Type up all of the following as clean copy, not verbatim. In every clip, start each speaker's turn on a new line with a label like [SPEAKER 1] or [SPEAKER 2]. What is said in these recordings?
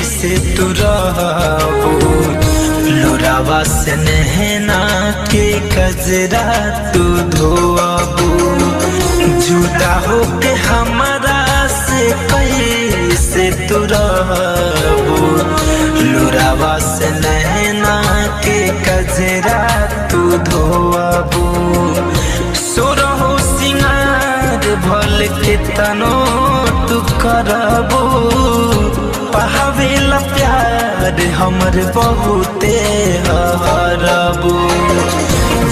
[SPEAKER 1] कैसे तू रहबू लोरावा से नहना के कजरा तू धोबू जुदा होके हमारा से कैसे तू रहबू लोरावा से नहना के कजरा तू धोबू सोरहो सिंगार भल के तनो तू करबू पहावेला प्यार हमर बहुते हरबू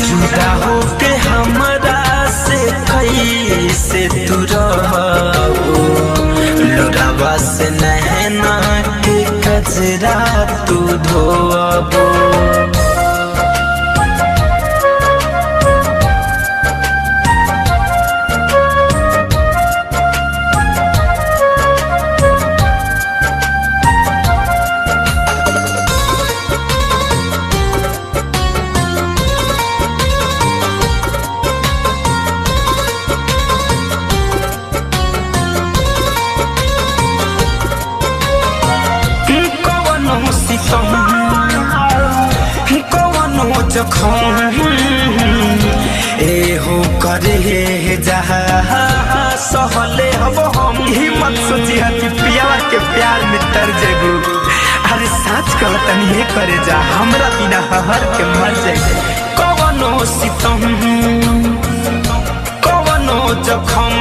[SPEAKER 1] जुदा होके हमरा से कैसे तू रहबू लोरावा से नहना के कजरा तू धोबू एहो करे जहा सहले हब हम हिम्मत सोची हती पियावा के प्यार में तर जेबू अरे सच कहतनी हे करे जा हमरा बिना हर के मर जाए कवनो सितम कवनो जखम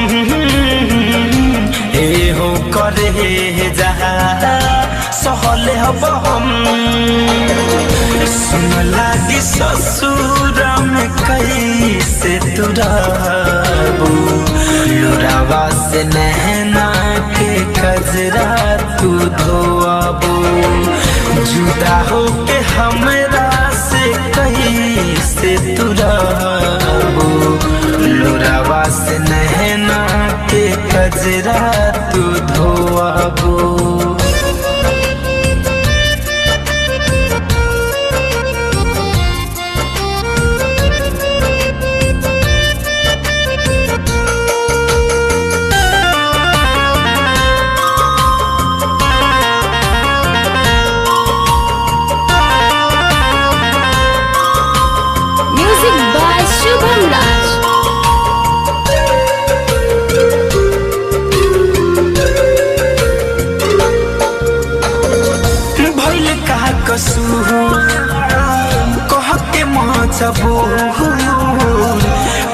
[SPEAKER 1] एहो करे जहा सहले हब हम सुन लागी ससुर में कैसे तू रहबू लोरावा से नहना के कजरा तू धोबू जुदा होके हमरा से कैसे तू रहबू लोरावा से नहना के कजरा तू धोबू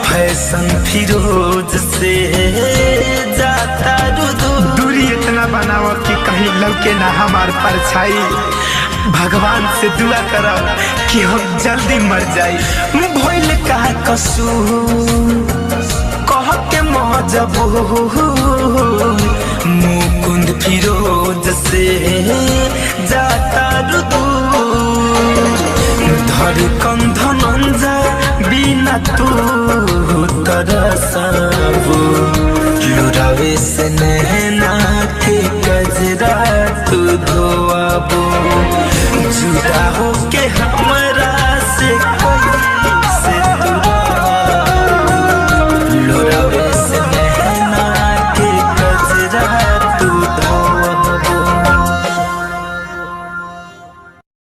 [SPEAKER 1] फैशन फिरोज से जाता दूरी इतना बनाओ कि कहीं लौके ना हमार परछाई भगवान से दुआ करो कि हम जल्दी मर जाई भइल का कसूर कह के मजबूर मुकुंद फिरोज से जाता धड़कन धनंजय बिना तू तरसबू लोरावे से नहना के कजरा तू धोबू जुदा हो